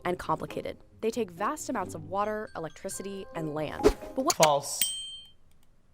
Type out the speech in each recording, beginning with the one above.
and complicated. They take vast amounts of water, electricity, and land. But what? False.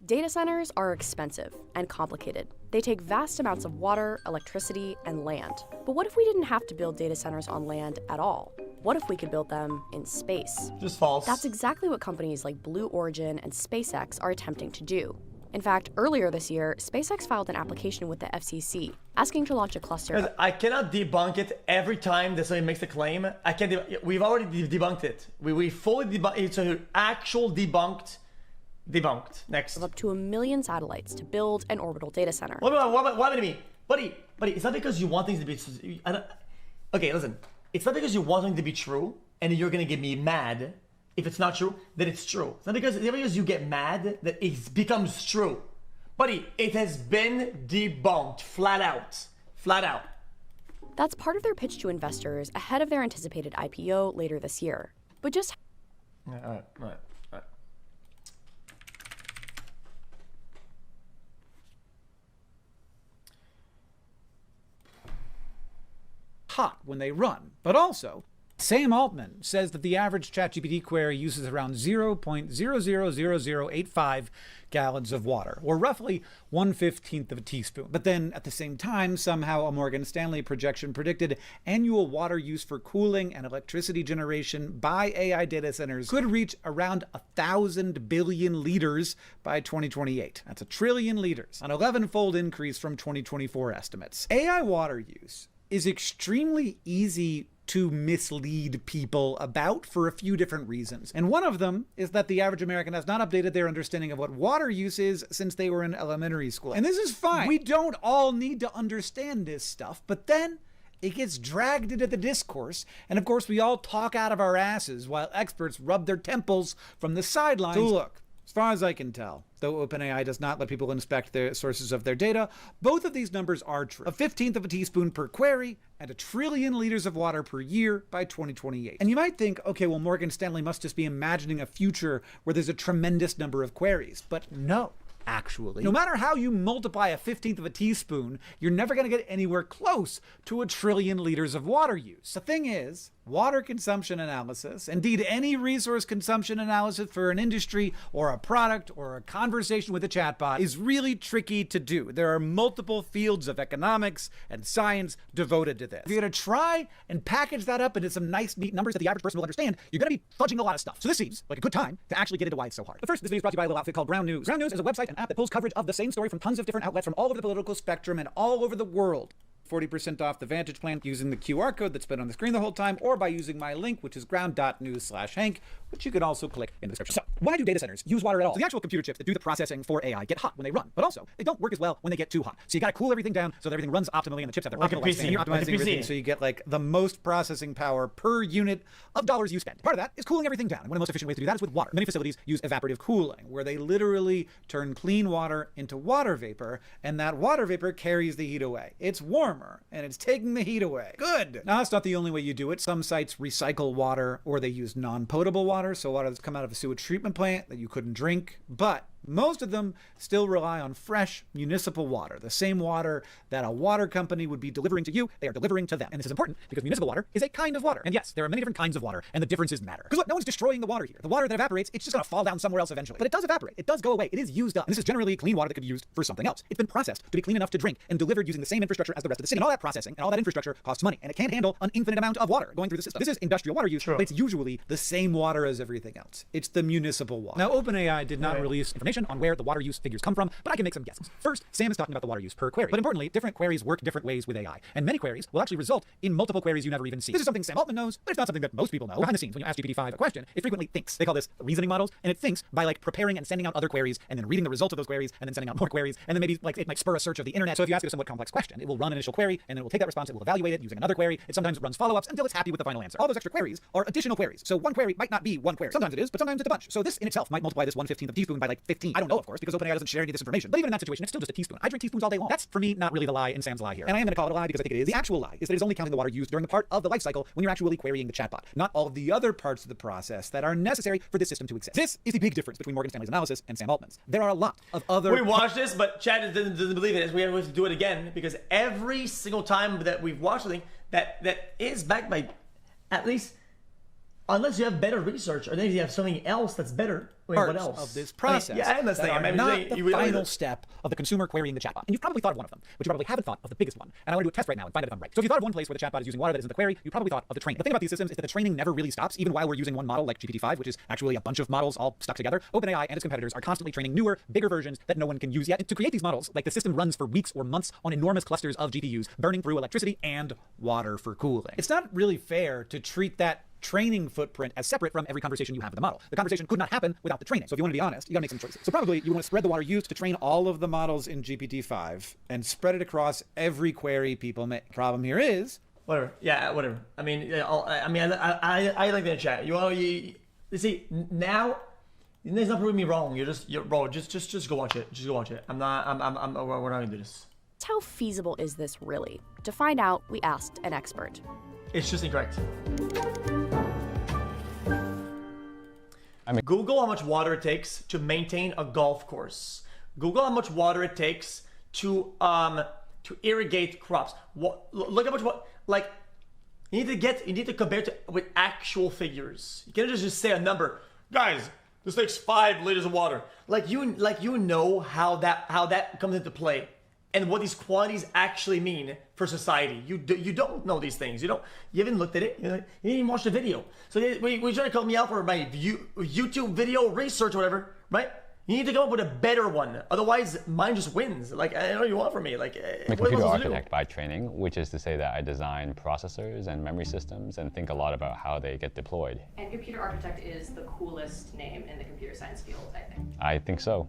Data centers are expensive and complicated. They take vast amounts of water, electricity, and land. But what if we didn't have to build data centers on land at all? What if we could build them in space? Just false. That's exactly what companies like Blue Origin and SpaceX are attempting to do. In fact, earlier this year, SpaceX filed an application with the FCC asking to launch a cluster. I cannot debunk it every time that somebody makes a claim. I can't. We've already debunked it. We fully debunked. It's an actual debunked. Next. Of up to 1 million satellites to build an orbital data center. What about me? Buddy, it's not because you want things to be... Okay, listen. It's not because you want something to be true and you're going to get me mad if it's not true, that it's true. It's not because you get mad that it becomes true. Buddy, it has been debunked. Flat out. Flat out. That's part of their pitch to investors ahead of their anticipated IPO later this year. But just... All right. Hot when they run, but also Sam Altman says that the average ChatGPT query uses around 0.000085 gallons of water, or roughly 1/15 of a teaspoon. But then at the same time, somehow a Morgan Stanley projection predicted annual water use for cooling and electricity generation by AI data centers could reach around 1,000 billion liters by 2028. That's 1 trillion liters, an 11-fold increase from 2024 estimates. AI water use is extremely easy to mislead people about for a few different reasons. And one of them is that the average American has not updated their understanding of what water use is since they were in elementary school. And this is fine. We don't all need to understand this stuff, but then it gets dragged into the discourse, and of course we all talk out of our asses while experts rub their temples from the sidelines. So look, as far as I can tell, though OpenAI does not let people inspect the sources of their data, both of these numbers are true. 1/15 of a teaspoon per query and 1 trillion liters of water per year by 2028. And you might think, okay, well, Morgan Stanley must just be imagining a future where there's a tremendous number of queries. But no. Actually, no matter how you multiply 1/15 of a teaspoon, you're never going to get anywhere close to 1 trillion liters of water use. The thing is, water consumption analysis, indeed any resource consumption analysis for an industry or a product or a conversation with a chatbot, is really tricky to do. There are multiple fields of economics and science devoted to this. If you're going to try and package that up into some nice, neat numbers that the average person will understand, you're going to be fudging a lot of stuff. So this seems like a good time to actually get into why it's so hard. But first, this video is brought to you by a little outfit called Ground News. Ground News is a website and app that pulls coverage of the same story from tons of different outlets from all over the political spectrum and all over the world. 40% off the Vantage plan using the QR code that's been on the screen the whole time, or by using my link, which is ground.news/Hank, which you can also click in the description. So, why do data centers use water at all? So the actual computer chips that do the processing for AI get hot when they run, but also they don't work as well when they get too hot. So you gotta cool everything down so that everything runs optimally and the chips have their optimal lifespan. You're optimizing everything so you get like the most processing power per unit of dollars you spend. Part of that is cooling everything down. And one of the most efficient ways to do that is with water. Many facilities use evaporative cooling, where they literally turn clean water into water vapor, and that water vapor carries the heat away. It's warmer, and it's taking the heat away. Good. Now, that's not the only way you do it. Some sites recycle water, or they use non-potable water, so water that's come out of a sewage treatment plant that you couldn't drink. But most of them still rely on fresh municipal water, the same water that a water company would be delivering to you, they are delivering to them. And this is important because municipal water is a kind of water. And yes, there are many different kinds of water, and the differences matter. Because look, no one's destroying the water here. The water that evaporates, it's just gonna fall down somewhere else eventually. But it does evaporate. It does go away. It is used up. And this is generally clean water that could be used for something else. It's been processed to be clean enough to drink and delivered using the same infrastructure as the rest of the city. And all that processing and all that infrastructure costs money, and it can't handle an infinite amount of water going through the system. This is industrial water use, but it's usually the same water as everything else. It's the municipal water. Now, OpenAI did not release information on where the water use figures come from, but I can make some guesses. First, Sam is talking about the water use per query. But importantly, different queries work different ways with AI. And many queries will actually result in multiple queries you never even see. This is something Sam Altman knows, but it's not something that most people know. Behind the scenes, when you ask GPT-5 a question, it frequently thinks. They call this reasoning models, and it thinks by like preparing and sending out other queries, and then reading the results of those queries, and then sending out more queries, and then maybe like it might spur a search of the internet. So if you ask it a somewhat complex question, it will run an initial query, and then it will take that response, it will evaluate it using another query. It sometimes runs follow-ups until it's happy with the final answer. All those extra queries are additional queries. So one query might not be one query. Sometimes it is, but sometimes it's a bunch. So this in itself might multiply this 1/15 of a teaspoon by like 15. I don't know, of course, because OpenAI doesn't share any of this information. But even in that situation, it's still just a teaspoon. I drink teaspoons all day long. That's, for me, not really the lie in Sam's lie here. And I am going to call it a lie because I think it is. The actual lie is that it's only counting the water used during the part of the life cycle when you're actually querying the chatbot, not all of the other parts of the process that are necessary for this system to exist. This is the big difference between Morgan Stanley's analysis and Sam Altman's. There are a lot of other... We watched this, but Chad doesn't believe it. We have to do it again because every single time that we've watched something that is backed by at least unless you have better research, or then you have something else that's better. Wait, what Parts else? of this process. I mean, yeah, I understand. That are I mean, not the you really final step of the consumer querying the chatbot. And you've probably thought of one of them, but you probably haven't thought of the biggest one. And I want to do a test right now and find out if I'm right. So if you thought of one place where the chatbot is using water that isn't the query, you probably thought of the training. The thing about these systems is that the training never really stops, even while we're using one model like GPT-5, which is actually a bunch of models all stuck together. OpenAI and its competitors are constantly training newer, bigger versions that no one can use yet. And to create these models, like the system runs for weeks or months on enormous clusters of GPUs, burning through electricity and water for cooling. It's not really fair to treat that training footprint as separate from every conversation you have with the model. The conversation could not happen without the training. So if you want to be honest, you got to make some choices. So probably you want to spread the water used to train all of the models in GPT-5 and spread it across every query people make. Problem here is, whatever. Yeah, whatever. I mean, I like that chat. You see now. It's not proving me wrong. Bro. Just go watch it. Just go watch it. We're not gonna do this. How feasible is this really? To find out, we asked an expert. It's just incorrect. Google how much water it takes to maintain a golf course. Google how much water it takes to irrigate crops. Look how much like you need to compare it with actual figures. You can't just say a number, guys. This takes 5 liters of water. Like you know how that comes into play, and what these quantities actually mean for society. You don't know these things. You haven't looked at it. You didn't even watch the video. So we try to call me out for my YouTube video research or whatever, right? You need to come up with a better one. Otherwise, mine just wins. Like, I don't know what you want from me. Like, I'm a computer architect by training, which is to say that I design processors and memory systems and think a lot about how they get deployed. And computer architect is the coolest name in the computer science field, I think. I think so.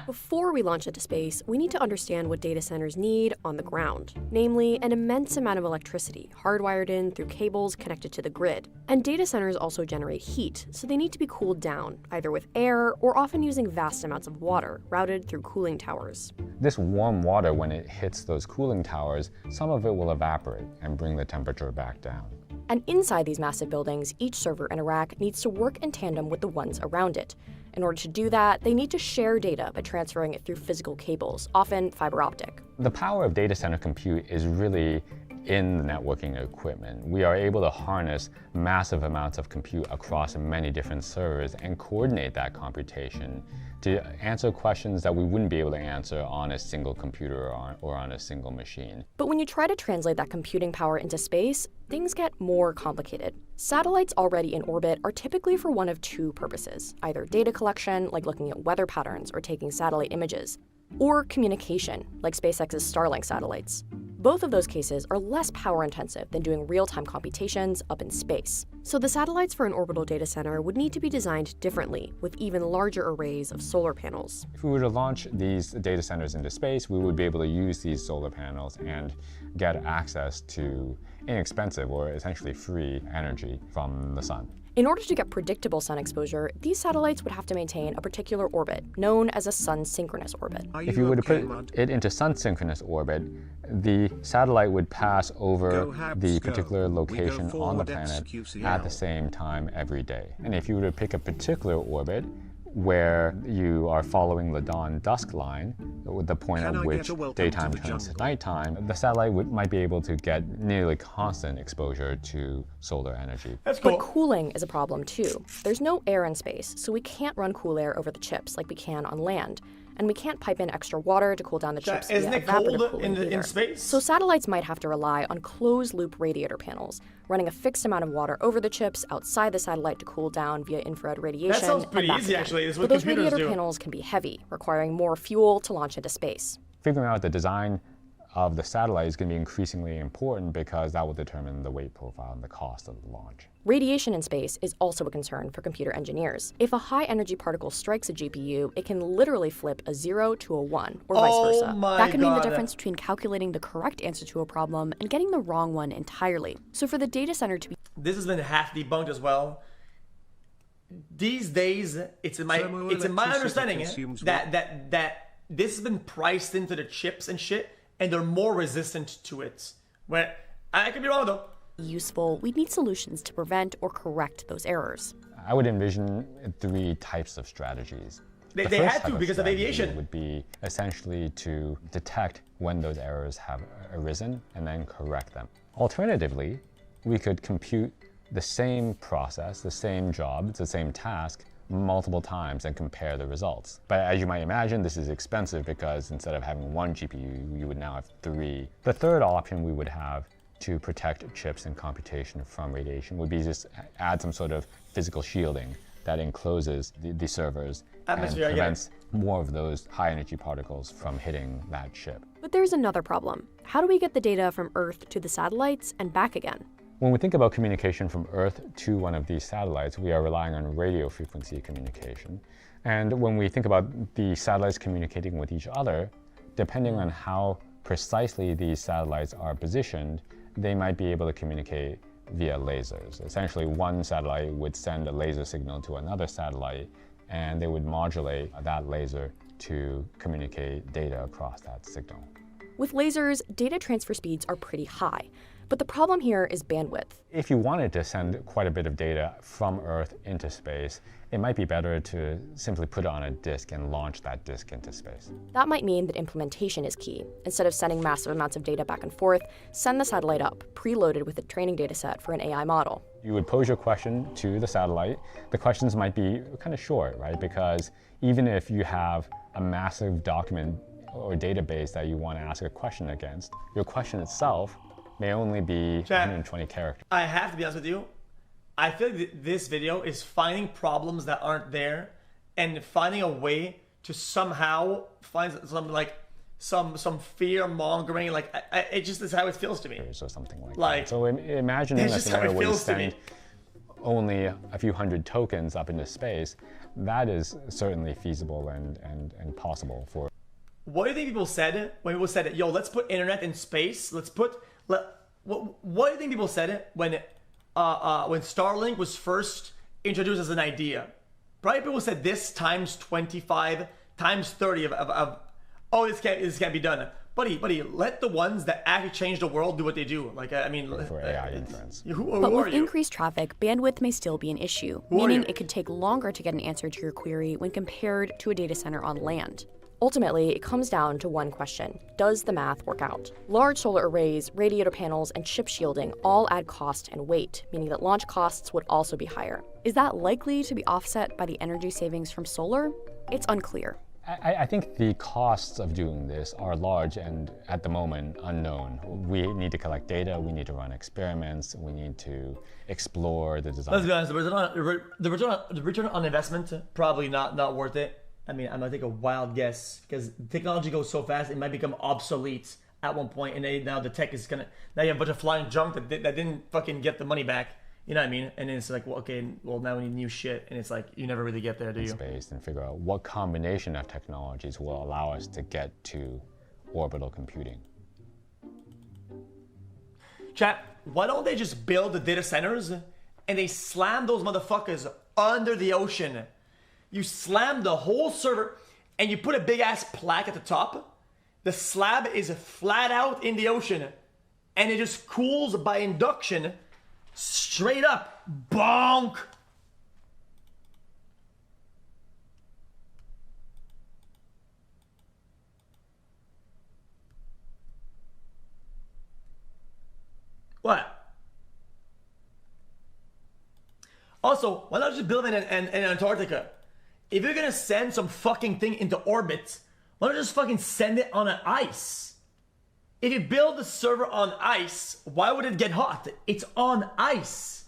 Before we launch into space, we need to understand what data centers need on the ground, namely an immense amount of electricity hardwired in through cables connected to the grid. And data centers also generate heat, so they need to be cooled down, either with air or often using vast amounts of water routed through cooling towers. This warm water, when it hits those cooling towers, some of it will evaporate and bring the temperature back down. And inside these massive buildings, each server in a rack needs to work in tandem with the ones around it. In order to do that, they need to share data by transferring it through physical cables, often fiber optic. The power of data center compute is really in the networking equipment. We are able to harness massive amounts of compute across many different servers and coordinate that computation to answer questions that we wouldn't be able to answer on a single computer or on a single machine. But when you try to translate that computing power into space, things get more complicated. Satellites already in orbit are typically for one of two purposes, either data collection, like looking at weather patterns or taking satellite images, or communication, like SpaceX's Starlink satellites. Both of those cases are less power intensive than doing real-time computations up in space. So the satellites for an orbital data center would need to be designed differently, with even larger arrays of solar panels. If we were to launch these data centers into space, we would be able to use these solar panels and get access to inexpensive or essentially free energy from the sun. In order to get predictable sun exposure, these satellites would have to maintain a particular orbit, known as a sun-synchronous orbit. If you were to put it into sun-synchronous orbit, the satellite would pass over the particular location on the planet at the same time every day. And if you were to pick a particular orbit, where you are following the dawn-dusk line, the point at which daytime turns to nighttime, the satellite might be able to get nearly constant exposure to solar energy. That's cool. But cooling is a problem too. There's no air in space, so we can't run cool air over the chips like we can on land. And we can't pipe in extra water to cool down the chips Isn't via it cold evaporative cooling either. in space? So satellites might have to rely on closed-loop radiator panels, running a fixed amount of water over the chips outside the satellite to cool down via infrared radiation. That sounds pretty and back easy, again. actually. It's what But those computers radiator do. panels can be heavy, requiring more fuel to launch into space. Figuring out the design of the satellite is going to be increasingly important because that will determine the weight profile and the cost of the launch. Radiation in space is also a concern for computer engineers. If a high-energy particle strikes a GPU, it can literally flip a 0 to a 1, or vice versa. That could mean the difference between calculating the correct answer to a problem and getting the wrong one entirely. So for the data center to be... This has been half debunked as well. These days, it's in my understanding that this has been priced into the chips and shit, and they're more resistant to it. Where I could be wrong though. useful, we'd need solutions to prevent or correct those errors. I would envision 3 types of strategies. They first had type to of because of strategy aviation. Would be essentially to detect when those errors have arisen and then correct them. Alternatively, we could compute the same process, the same job, it's the same task multiple times and compare the results. But as you might imagine, this is expensive because instead of having one GPU, you would now have 3. The third option we would have to protect chips and computation from radiation would be just add some sort of physical shielding that encloses the servers and prevents more of those high energy particles from hitting that chip. But there's another problem. How do we get the data from Earth to the satellites and back again? When we think about communication from Earth to one of these satellites, we are relying on radio frequency communication. And when we think about the satellites communicating with each other, depending on how precisely these satellites are positioned, they might be able to communicate via lasers. Essentially, one satellite would send a laser signal to another satellite, and they would modulate that laser to communicate data across that signal. With lasers, data transfer speeds are pretty high. But the problem here is bandwidth. If you wanted to send quite a bit of data from Earth into space, it might be better to simply put it on a disk and launch that disk into space. That might mean that implementation is key. Instead of sending massive amounts of data back and forth, send the satellite up, preloaded with a training data set for an AI model. You would pose your question to the satellite. The questions might be kind of short, right? Because even if you have a massive document or database that you want to ask a question against, your question itself may only be 120 characters. I have to be honest with you. I feel like this video is finding problems that aren't there and finding a way to somehow find something like some fear mongering. Like it just is how it feels to me. Or something like that. So imagining a scenario where you send only a few hundred tokens up into space, that is certainly feasible and possible for. What do you think people said when people said, yo, let's put internet in space? What do you think people said when Starlink was first introduced as an idea? Probably people said this times 25, times 30 of oh, this can't be done. Buddy, let the ones that actually change the world do what they do. Like, I mean, for AI inference. But with increased traffic, bandwidth may still be an issue, meaning it could take longer to get an answer to your query when compared to a data center on land. Ultimately, it comes down to one question. Does the math work out? Large solar arrays, radiator panels, and chip shielding all add cost and weight, meaning that launch costs would also be higher. Is that likely to be offset by the energy savings from solar? It's unclear. I think the costs of doing this are large and, at the moment, unknown. We need to collect data, we need to run experiments, we need to explore the design. Let's be honest, the return on investment, probably not worth it. I mean, I'm gonna take a wild guess because technology goes so fast, it might become obsolete at one point, and now the tech is gonna. Now you have a bunch of flying junk that didn't fucking get the money back. You know what I mean? And then it's like, well, okay, well now we need new shit, and it's like you never really get there, do you? Space and figure out what combination of technologies will allow us to get to orbital computing. Chat, why don't they just build the data centers and they slam those motherfuckers under the ocean? You slam the whole server and you put a big ass plaque at the top. The slab is flat out in the ocean and it just cools by induction straight up. Bonk. What? Also, why not just build in Antarctica? If you're gonna send some fucking thing into orbit, why not just fucking send it on an ice? If you build the server on ice, why would it get hot? It's on ice.